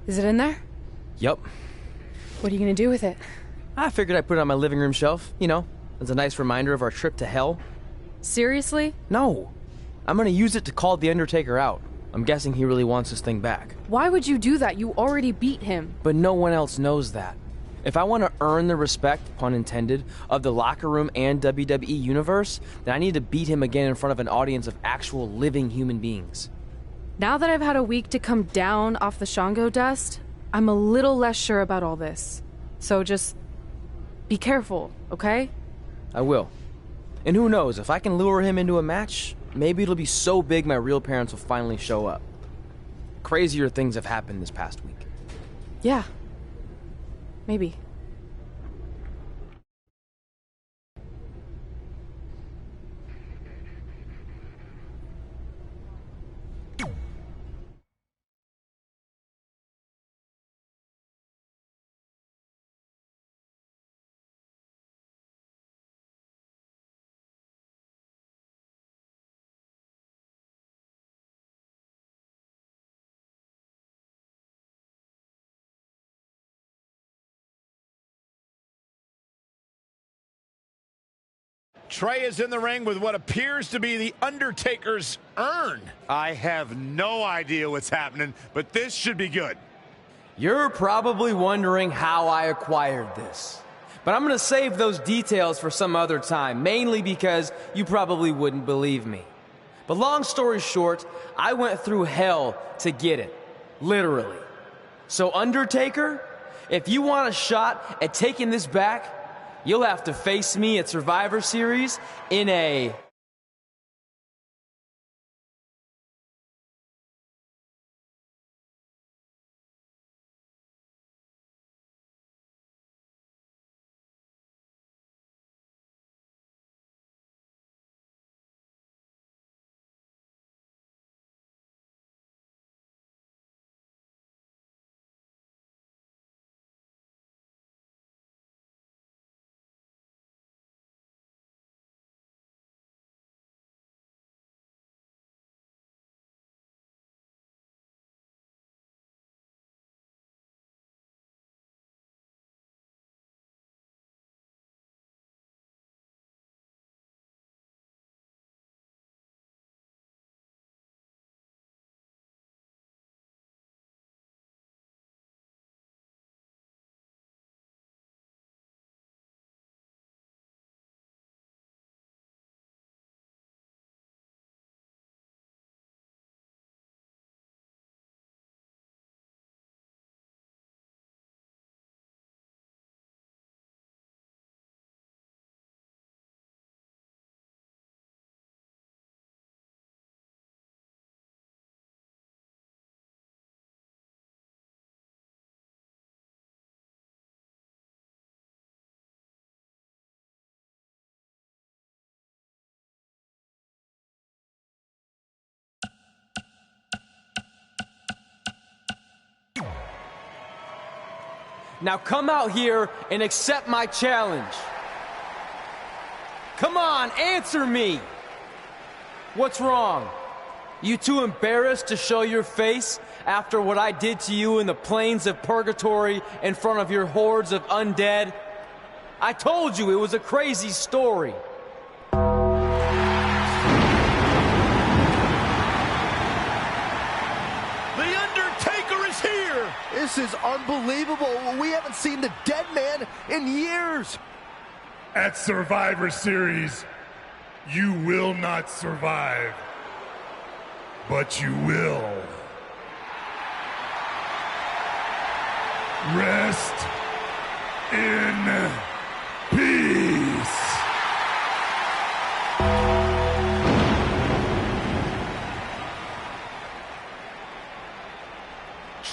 Is it in there? Yup. What are you gonna do with it? I figured I'd put it on my living room shelf, you know, as a nice reminder of our trip to hell. Seriously? No. I'm gonna use it to call the Undertaker out. I'm guessing he really wants this thing back. Why would you do that? You already beat him. But no one else knows that. If I want to earn the respect, pun intended, of the locker room and WWE universe, then I need to beat him again in front of an audience of actual living human beings. Now that I've had a week to come down off the Shango dust, I'm a little less sure about all this. So just be careful, okay? I will. And who knows, if I can lure him into a match, maybe it'll be so big my real parents will finally show up. Crazier things have happened this past week. Yeah. Maybe. Trey is in the ring with what appears to be the Undertaker's urn. I have no idea what's happening, but this should be good. You're probably wondering how I acquired this. But I'm gonna save those details for some other time, mainly because you probably wouldn't believe me. But long story short, I went through hell to get it. Literally. So Undertaker, if you want a shot at taking this back, you'll have to face me at Survivor Series in a... Now come out here and accept my challenge. Come on, answer me. What's wrong? You too embarrassed to show your face after what I did to you in the plains of purgatory in front of your hordes of undead? I told you it was a crazy story. This is unbelievable. We haven't seen the dead man in years. At Survivor Series, you will not survive, but you will. Rest in peace.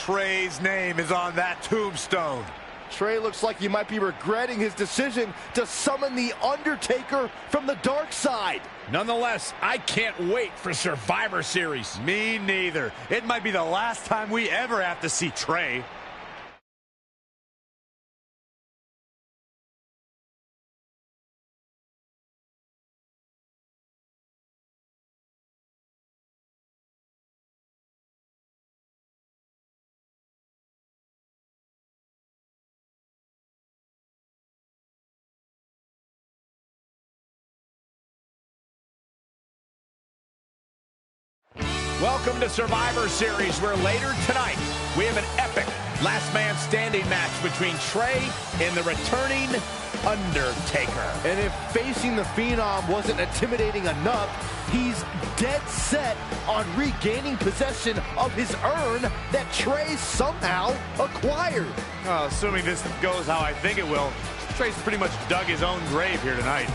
Trey's name is on that tombstone. Trey looks like he might be regretting his decision to summon the Undertaker from the dark side. Nonetheless, I can't wait for Survivor Series. Me neither. It might be the last time we ever have to see Trey. Welcome to Survivor Series, where later tonight we have an epic last man standing match between Trey and the returning Undertaker. And if facing the Phenom wasn't intimidating enough, he's dead set on regaining possession of his urn that Trey somehow acquired. Well, assuming this goes how I think it will, Trey's pretty much dug his own grave here tonight.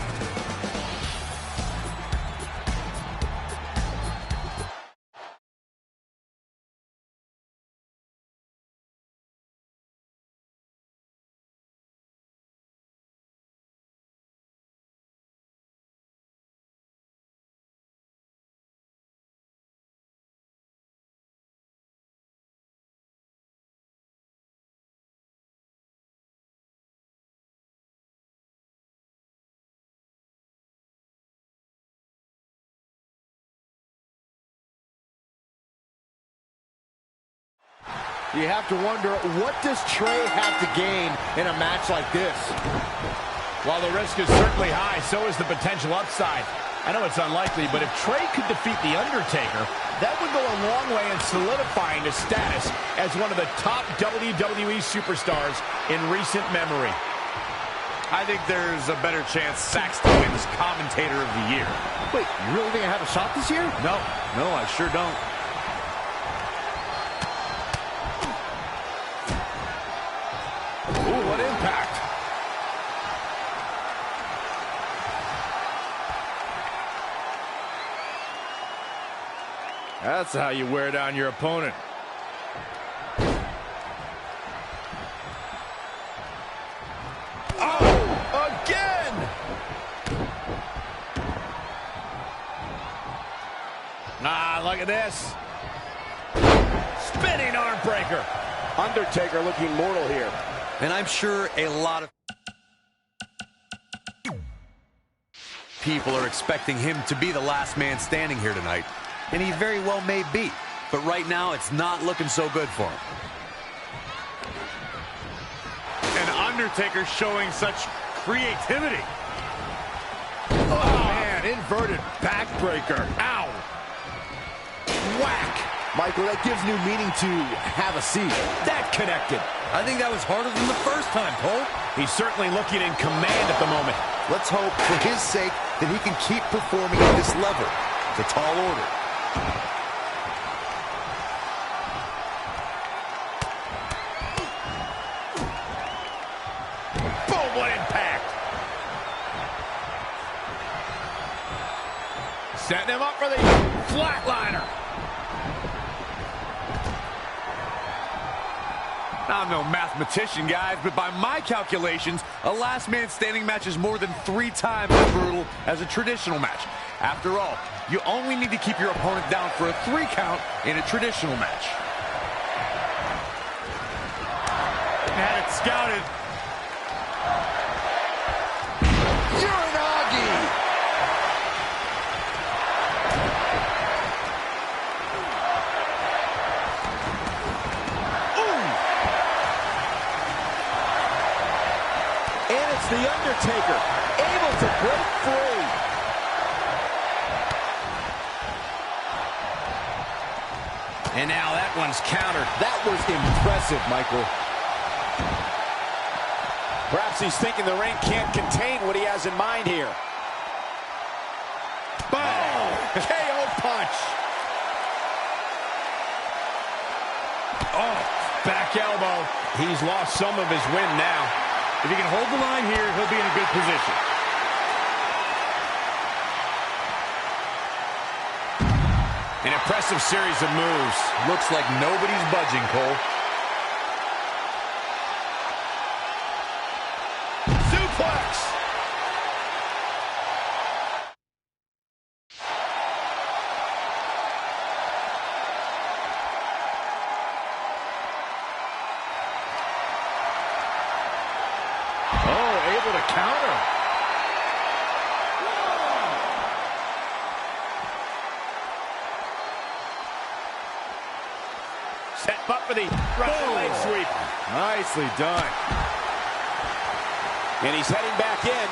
You have to wonder, what does Trey have to gain in a match like this? While the risk is certainly high, so is the potential upside. I know it's unlikely, but if Trey could defeat The Undertaker, that would go a long way in solidifying his status as one of the top WWE superstars in recent memory. I think there's a better chance Saxton wins Commentator of the Year. Wait, you really think I have a shot this year? No, I sure don't. Ooh, what impact. That's how you wear down your opponent. Oh, again! Ah, look at this. Spinning arm breaker. Undertaker looking mortal here. And I'm sure a lot of people are expecting him to be the last man standing here tonight. And he very well may be. But right now, it's not looking so good for him. And Undertaker showing such creativity. Oh, man, inverted backbreaker. Ow. Whack. Michael, that gives new meaning to have a seat. That connected. I think that was harder than the first time, Cole. He's certainly looking in command at the moment. Let's hope, for his sake, that he can keep performing at this level. It's a tall order. Boom, what impact. Setting him up for the flatliner. I'm no mathematician, guys, but by my calculations, a last man standing match is more than 3 times as brutal as a traditional match. After all, you only need to keep your opponent down for a 3 count in a traditional match. Had it scouted. The Undertaker able to break free. And now that one's countered. That was impressive, Michael. Perhaps he's thinking the ring can't contain what he has in mind here. Boom! KO punch. Oh, back elbow. He's lost some of his wind now. If he can hold the line here, he'll be in a good position. An impressive series of moves. Looks like nobody's budging, Cole. Suplex. Oh, able to counter. Set up for the Russian leg sweep. Nicely done. And he's heading back in.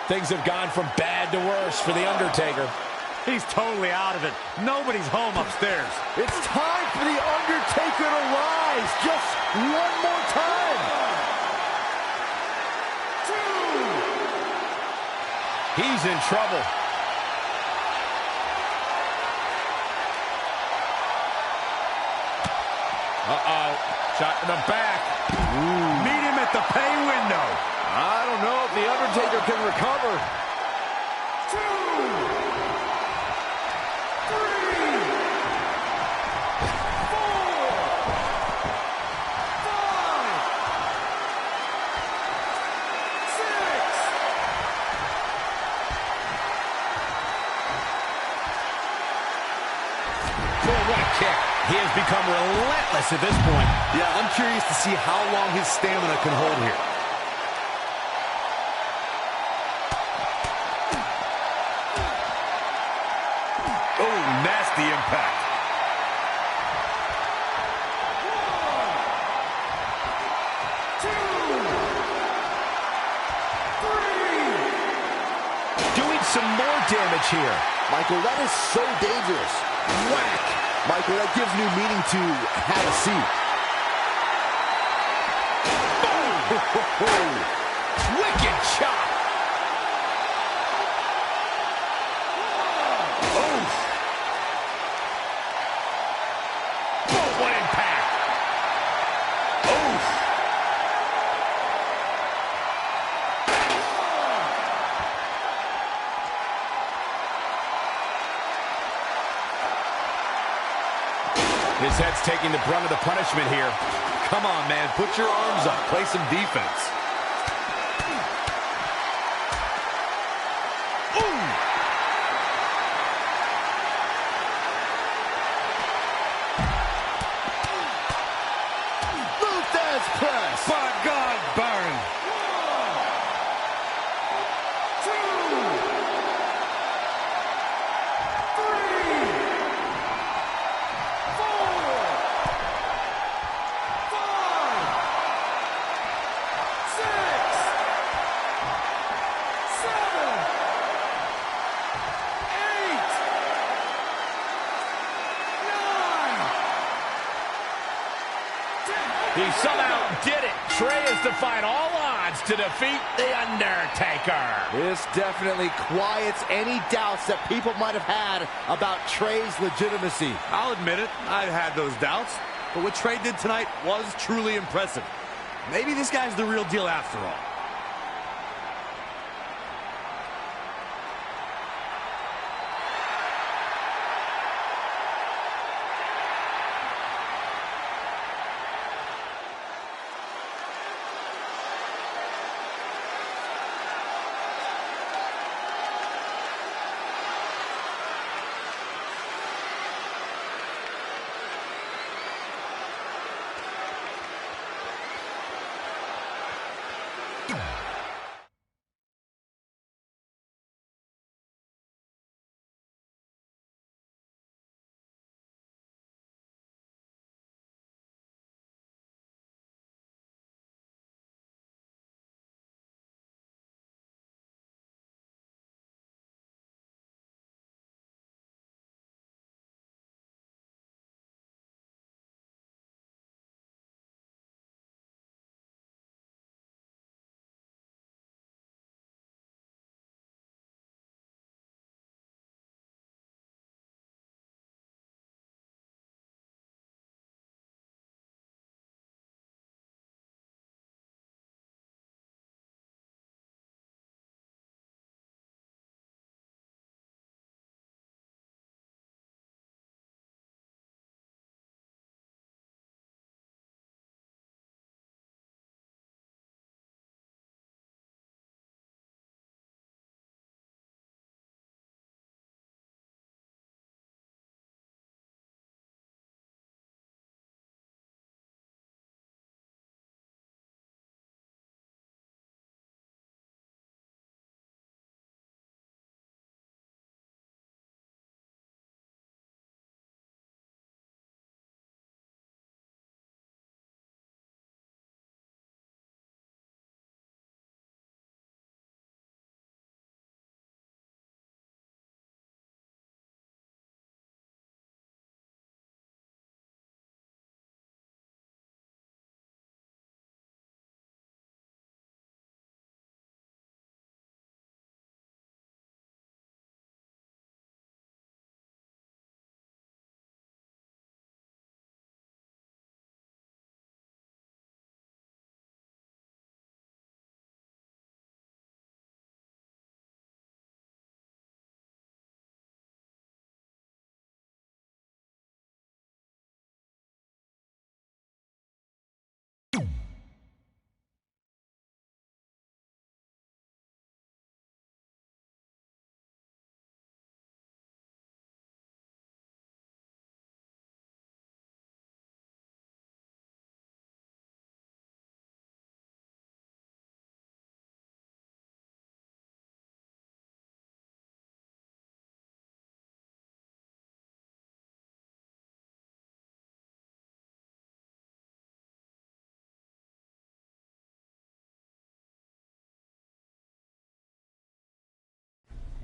Things have gone from bad to worse for The Undertaker. He's totally out of it. Nobody's home upstairs. It's time for The Undertaker to rise just one more time. 2. He's in trouble. Uh-oh. Shot in the back. Ooh. Meet him at the pay window. I don't know if The Undertaker can recover. 2, 3, 4, 5, 6. Full right kick. He has become relentless at this point. Yeah, I'm curious to see how long his stamina can hold here. Oh, nasty impact. Doing some more damage here. Michael, that is so dangerous. Whack. Michael, that gives new meaning to have a seat. Wicked chop. Oof. Oh, what impact. Oof. His head's taking the brunt of the punishment here. Come on, man. Put your arms up. Play some defense. Luthez press. By God, Baron. 2, 3, 4, 5, 6, 7, 8, 9, 10. He somehow did it. Trey has defied all odds to defeat The Undertaker. This definitely quiets any doubts that people might have had about Trey's legitimacy. I'll admit it. I've had those doubts. But what Trey did tonight was truly impressive. Maybe this guy's the real deal after all.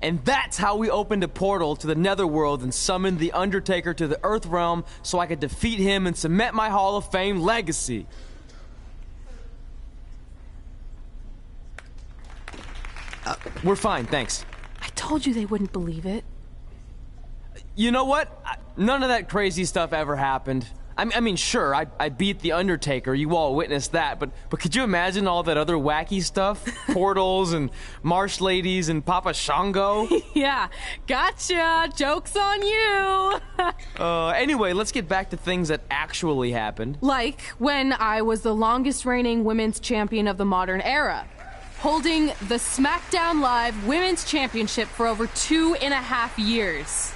And that's how we opened a portal to the Netherworld and summoned the Undertaker to the Earth Realm so I could defeat him and cement my Hall of Fame legacy. We're fine, thanks. I told you they wouldn't believe it. You know what? None of that crazy stuff ever happened. I mean, sure, I beat the Undertaker. You all witnessed that. But could you imagine all that other wacky stuff? Portals and marsh ladies and Papa Shango? Yeah, gotcha. Joke's on you. Anyway, let's get back to things that actually happened. Like when I was the longest reigning women's champion of the modern era, holding the SmackDown Live Women's Championship for over 2.5 years.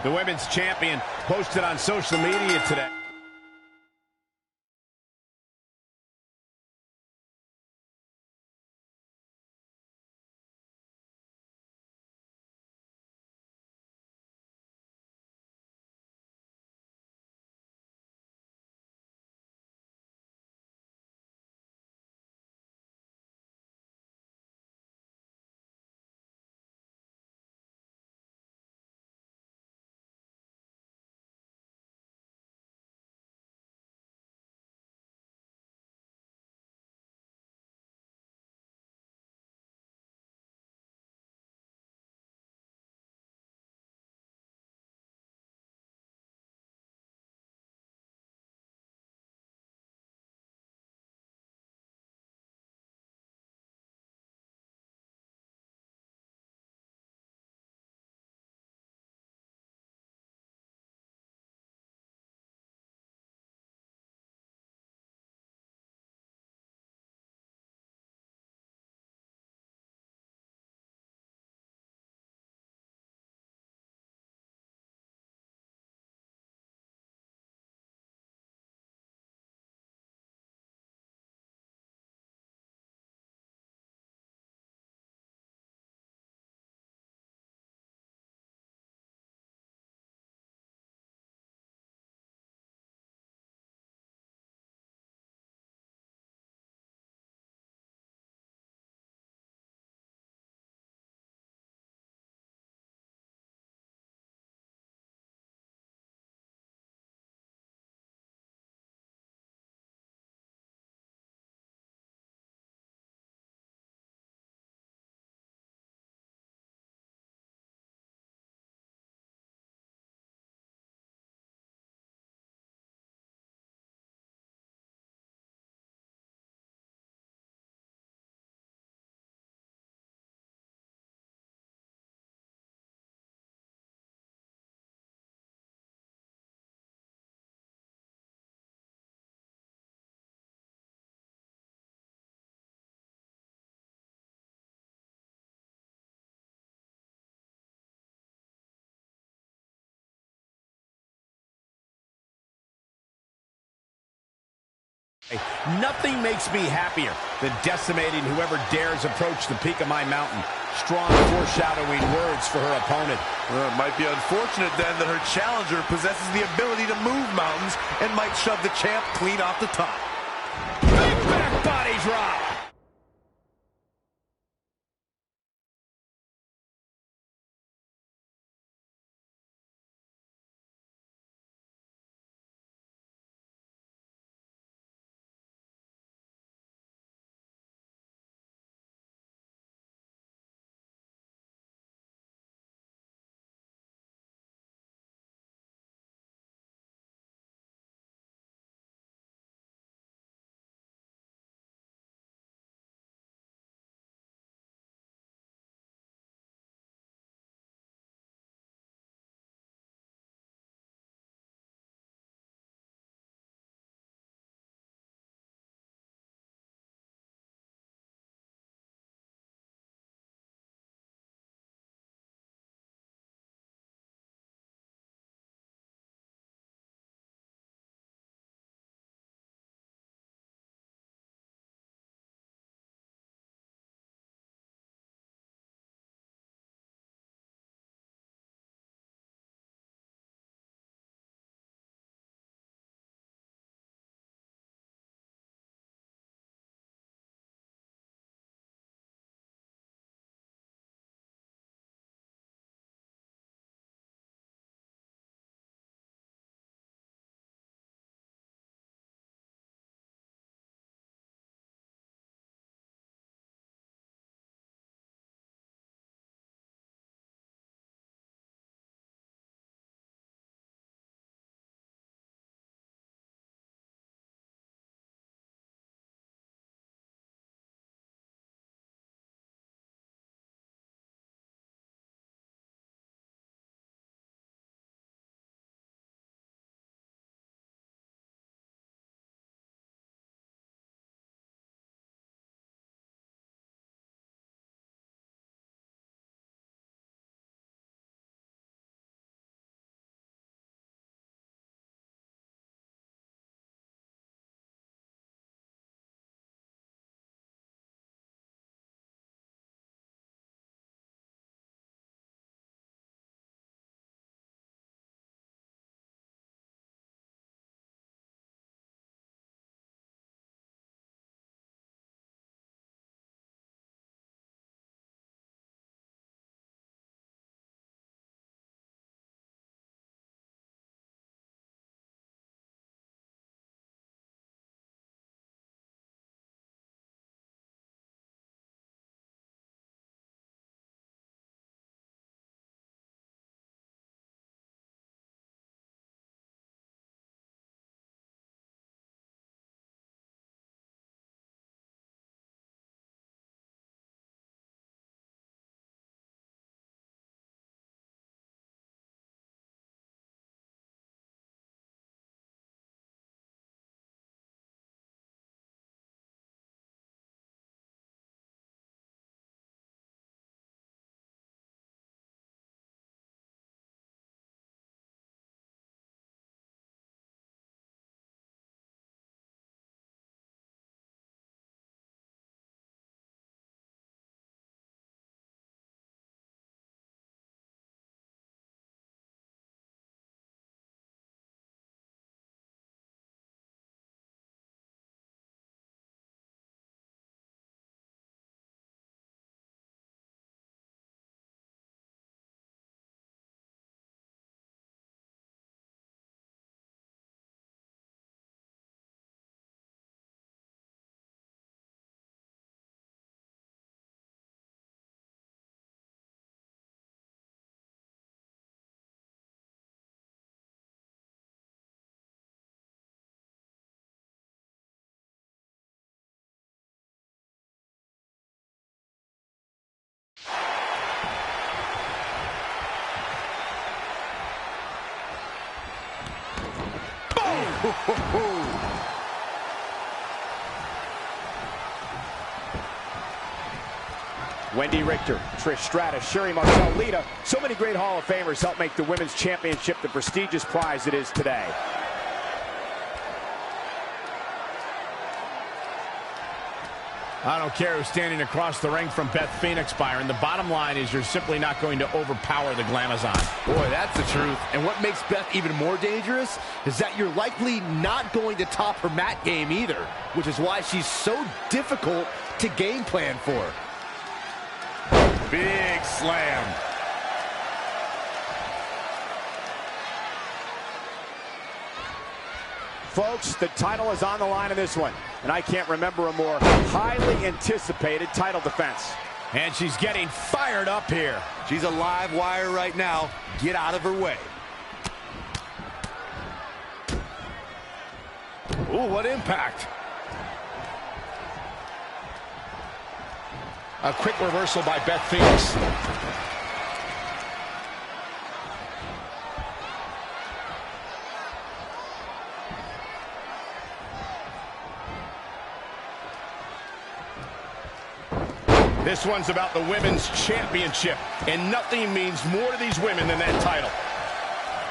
The women's champion posted on social media today. Nothing makes me happier than decimating whoever dares approach the peak of my mountain. Strong foreshadowing words for her opponent. Well, it might be unfortunate then that her challenger possesses the ability to move mountains and might shove the champ clean off the top. Big back body drop. Wendy Richter, Trish Stratus, Sherry Marcel, Lita. So many great Hall of Famers help make the Women's Championship the prestigious prize it is today. I don't care who's standing across the ring from Beth Phoenix, Byron. The bottom line is you're simply not going to overpower the Glamazon. Boy, that's the truth. And what makes Beth even more dangerous is that you're likely not going to top her mat game either, which is why she's so difficult to game plan for. Big slam. Folks, the title is on the line in this one, and I can't remember a more highly anticipated title defense. And she's getting fired up here. She's a live wire right now. Get out of her way. Ooh, what impact. A quick reversal by Beth Phoenix. This one's about the Women's Championship, and nothing means more to these women than that title.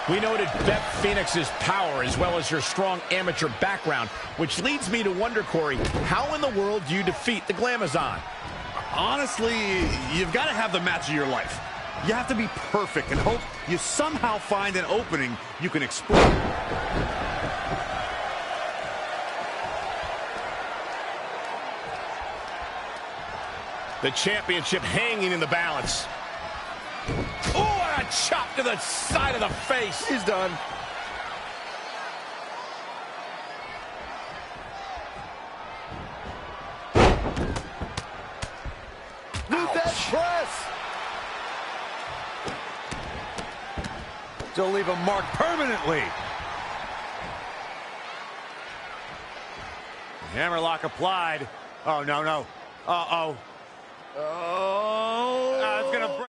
We noted Beth Phoenix's power as well as her strong amateur background, which leads me to wonder, Corey, how in the world do you defeat the Glamazon? Honestly, you've got to have the match of your life. You have to be perfect and hope you somehow find an opening you can exploit. The championship hanging in the balance. Oh, and a chop to the side of the face. He's done. With that press. She'll leave a mark permanently. Hammerlock applied. Oh, no, no. Uh-oh. Oh, It's going to break.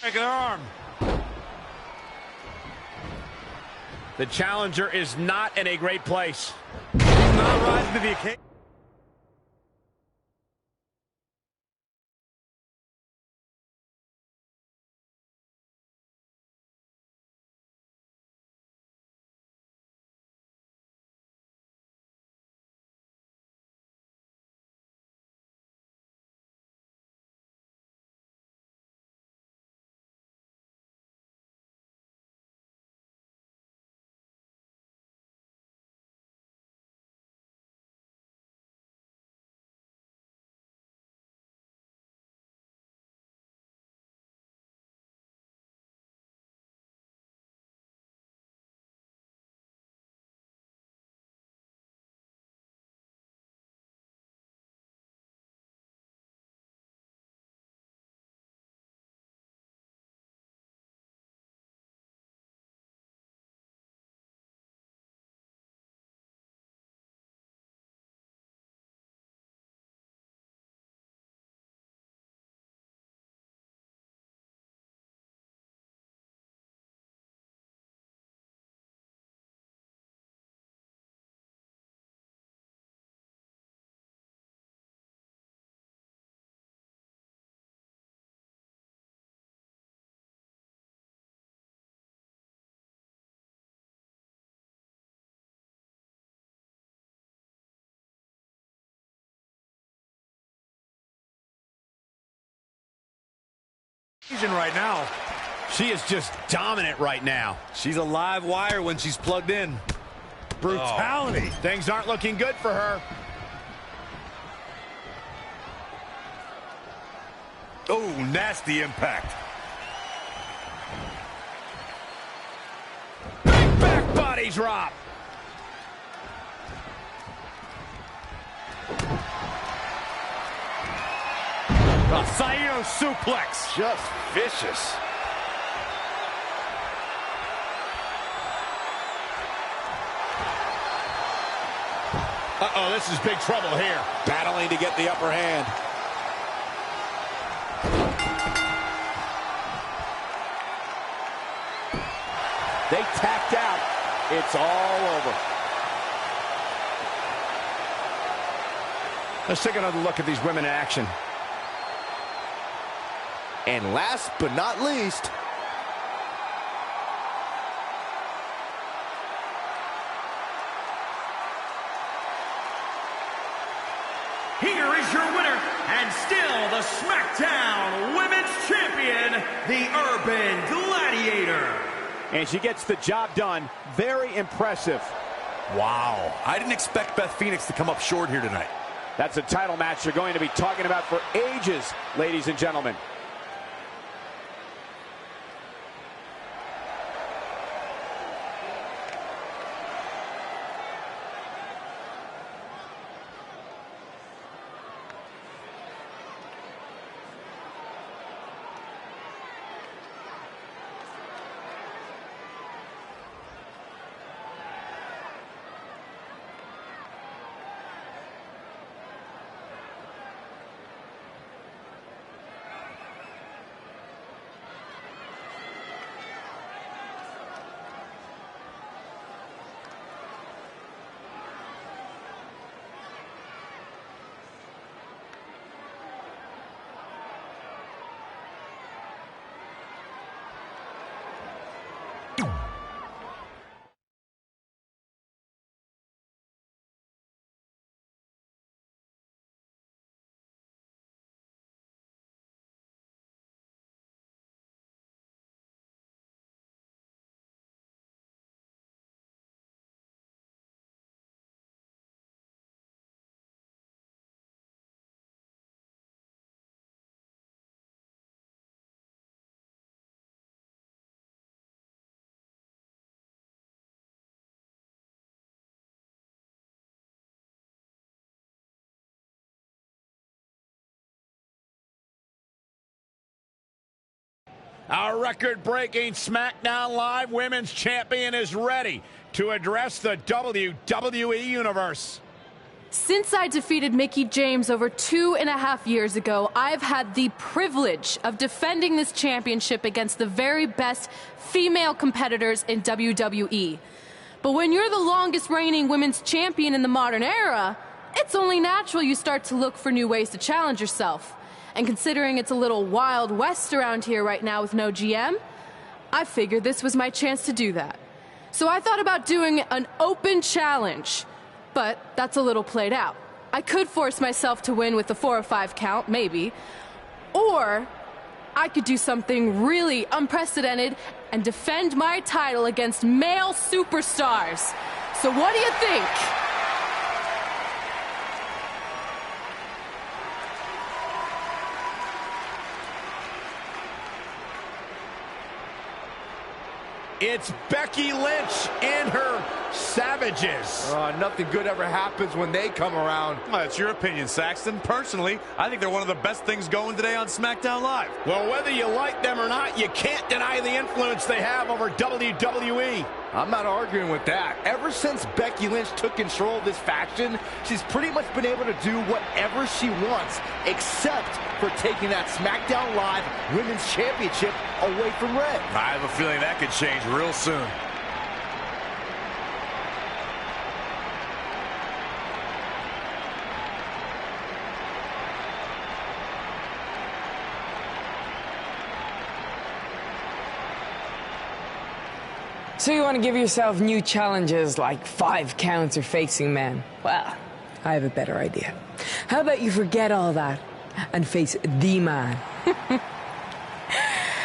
Break their arm. The challenger is not in a great place. Not rising to the occasion. Right now, she is just dominant right now. She's a live wire when she's plugged in. Brutality. Oh. Things aren't looking good for her. Oh, nasty impact. Big back body drop. A Saito suplex. Just vicious. Uh-oh, this is big trouble here. Battling to get the upper hand. They tapped out. It's all over. Let's take another look at these women in action. And last but not least, here is your winner, and still the SmackDown Women's Champion, the Urban Gladiator. And she gets the job done. Very impressive. Wow. I didn't expect Beth Phoenix to come up short here tonight. That's a title match you're going to be talking about for ages, ladies and gentlemen. Our record-breaking SmackDown Live Women's Champion is ready to address the WWE Universe. Since I defeated Mickie James over 2.5 years ago, I've had the privilege of defending this championship against the very best female competitors in WWE. But when you're the longest reigning women's champion in the modern era, it's only natural you start to look for new ways to challenge yourself. And considering it's a little Wild West around here right now with no GM, I figured this was my chance to do that. So I thought about doing an open challenge. But that's a little played out. I could force myself to win with a 4 or 5 count, maybe. Or I could do something really unprecedented and defend my title against male superstars. So what do you think? It's Becky Lynch and her Savages. Nothing good ever happens when they come around. Well, that's your opinion, Saxton. Personally, I think they're one of the best things going today on SmackDown Live. Well, whether you like them or not, you can't deny the influence they have over WWE. I'm not arguing with that. Ever since Becky Lynch took control of this faction, she's pretty much been able to do whatever she wants, except for taking that SmackDown Live Women's Championship away from Red. I have a feeling that could change real soon. So you want to give yourself new challenges like 5 counts or facing men? Well, I have a better idea. How about you forget all that and face the man?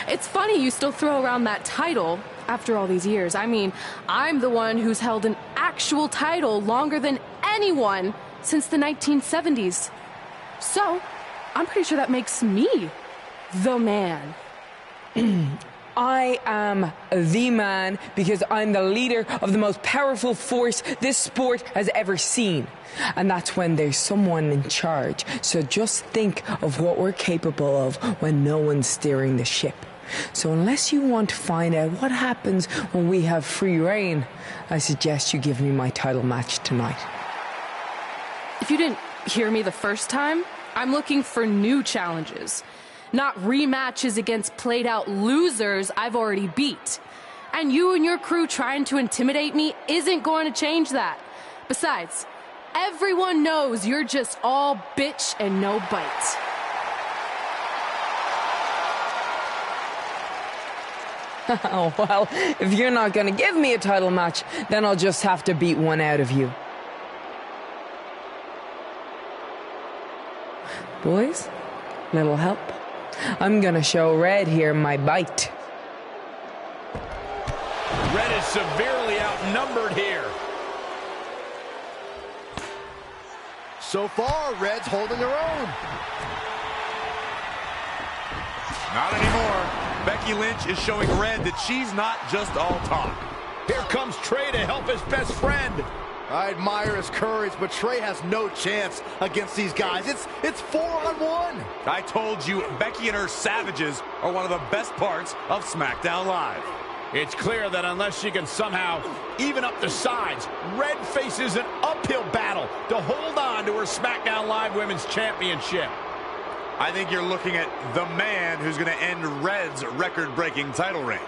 It's funny you still throw around that title after all these years. I mean, I'm the one who's held an actual title longer than anyone since the 1970s. So, I'm pretty sure that makes me the man. I am the man because I'm the leader of the most powerful force this sport has ever seen. And that's when there's someone in charge. So just think of what we're capable of when no one's steering the ship. So unless you want to find out what happens when we have free reign, I suggest you give me my title match tonight. If you didn't hear me the first time, I'm looking for new challenges. Not rematches against played-out losers I've already beat. And you and your crew trying to intimidate me isn't going to change that. Besides, everyone knows you're just all bitch and no bite. Oh, well, if you're not going to give me a title match, then I'll just have to beat one out of you. Boys, little help? I'm gonna show Red here my bite. Red is severely outnumbered here. So far, Red's holding her own. Not anymore. Becky Lynch is showing Red that she's not just all talk. Here comes Trey to help his best friend. I admire his courage, but Trey has no chance against these guys. It's 4-on-1. I told you, Becky and her Savages are one of the best parts of SmackDown Live. It's clear that unless she can somehow even up the sides, Red faces an uphill battle to hold on to her SmackDown Live Women's Championship. I think you're looking at the man who's going to end Red's record-breaking title reign.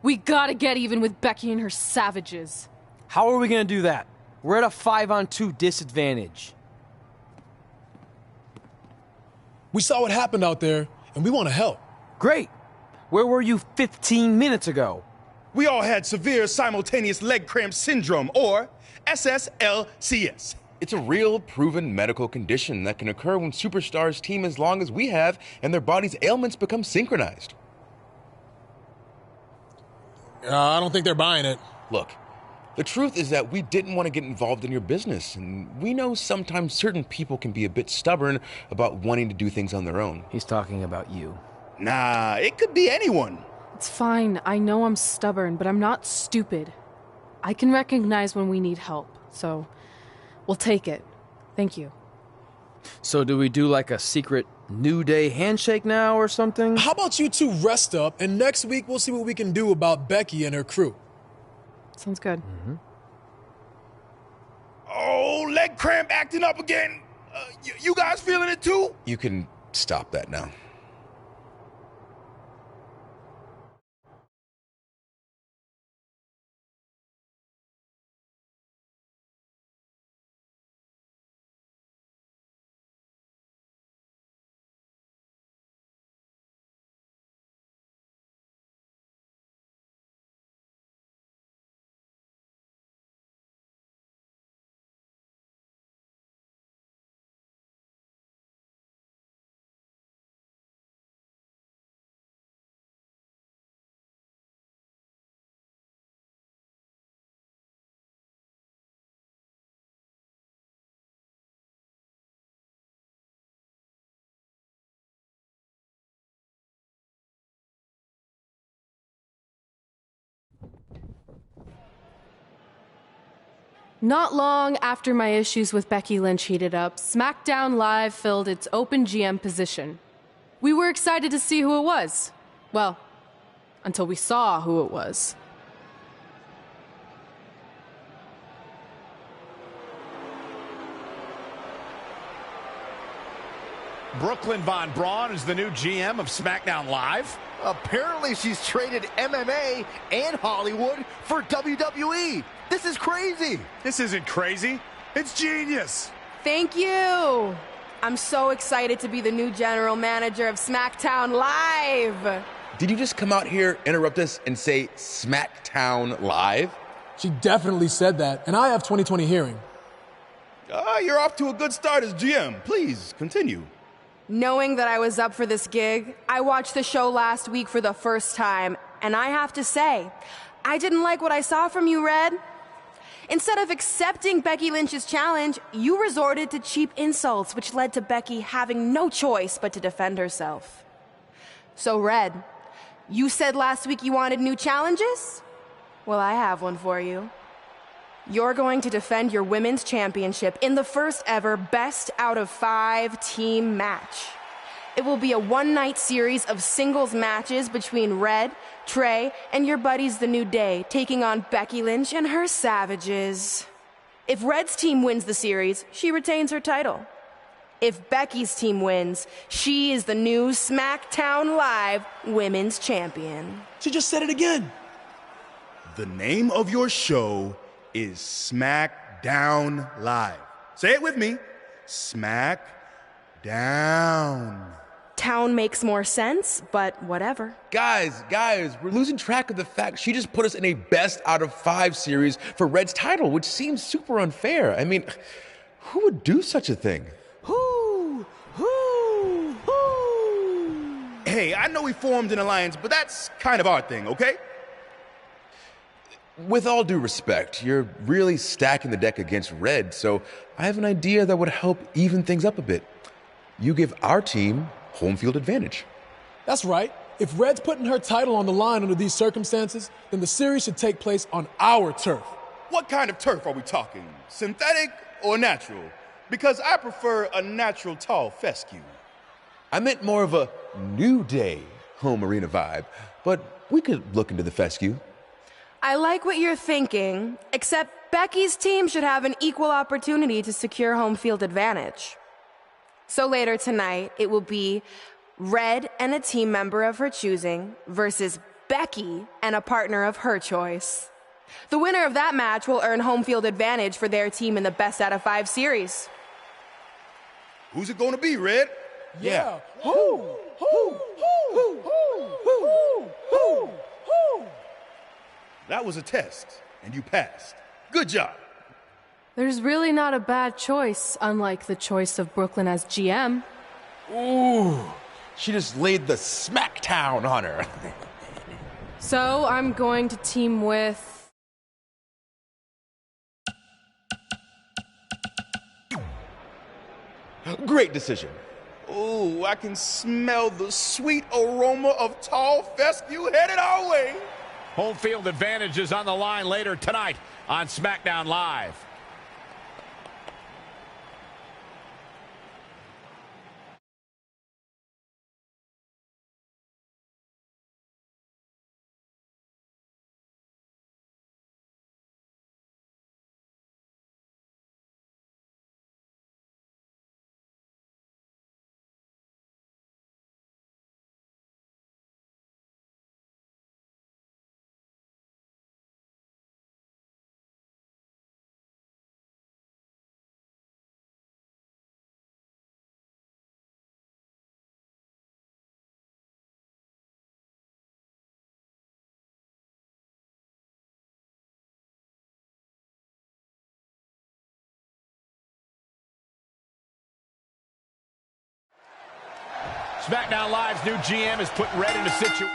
We gotta get even with Becky and her Savages. How are we gonna do that? We're at a 5-on-2 disadvantage. We saw what happened out there, and we want to help. Great. Where were you 15 minutes ago? We all had severe simultaneous leg cramp syndrome, or SSLCS. It's a real, proven medical condition that can occur when superstars team as long as we have and their body's ailments become synchronized. I don't think they're buying it. Look, the truth is that we didn't want to get involved in your business, and we know sometimes certain people can be a bit stubborn about wanting to do things on their own. He's talking about you. Nah, it could be anyone. It's fine. I know I'm stubborn, but I'm not stupid. I can recognize when we need help, so we'll take it. Thank you. So do we do like a secret New Day handshake now or something? How about you two rest up, and next week we'll see what we can do about Becky and her crew. Sounds good. Mm-hmm. Oh, leg cramp acting up again. You guys feeling it too? You can stop that now. Not long after my issues with Becky Lynch heated up, SmackDown Live filled its open GM position. We were excited to see who it was. Well, until we saw who it was. Brooklyn Von Braun is the new GM of SmackDown Live. Apparently she's traded MMA and Hollywood for WWE. This is crazy. This isn't crazy. It's genius. Thank you. I'm so excited to be the new general manager of SmackDown Live. Did you just come out here, interrupt us, and say SmackDown Live? She definitely said that, and I have 20/20 hearing. You're off to a good start as GM. Please, continue. Knowing that I was up for this gig, I watched the show last week for the first time, and I have to say, I didn't like what I saw from you, Red. Instead of accepting Becky Lynch's challenge, you resorted to cheap insults, which led to Becky having no choice but to defend herself. So, Red, you said last week you wanted new challenges? Well, I have one for you. You're going to defend your women's championship in the first ever best out of 5 team match. It will be a one-night series of singles matches between Red, Trey, and your buddies The New Day, taking on Becky Lynch and her Savages. If Red's team wins the series, she retains her title. If Becky's team wins, she is the new SmackDown Live Women's Champion. She just said it again. The name of your show is SmackDown Live. Say it with me. SmackDown. Town makes more sense, but whatever. Guys, we're losing track of the fact she just put us in a best out of 5 series for Red's title, which seems super unfair. I mean, who would do such a thing? Hey, I know we formed an alliance, but that's kind of our thing, okay? With all due respect, you're really stacking the deck against Red, so I have an idea that would help even things up a bit. You give our team home field advantage. That's right. If Red's putting her title on the line under these circumstances, then the series should take place on our turf. What kind of turf are we talking? Synthetic or natural? Because I prefer a natural tall fescue. I meant more of a New Day home arena vibe, but we could look into the fescue. I like what you're thinking, except Becky's team should have an equal opportunity to secure home field advantage. So later tonight, it will be Red and a team member of her choosing versus Becky and a partner of her choice. The winner of that match will earn home field advantage for their team in the best out of 5 series. Who's it going to be, Red? Yeah. That was a test, and you passed. Good job. There's really not a bad choice, unlike the choice of Brooklyn as GM. Ooh, she just laid the smackdown on her. So I'm going to team with... Great decision. Ooh, I can smell the sweet aroma of tall fescue headed our way. Home field advantage is on the line later tonight on SmackDown Live. SmackDown Live's new GM is putting Red in a situation.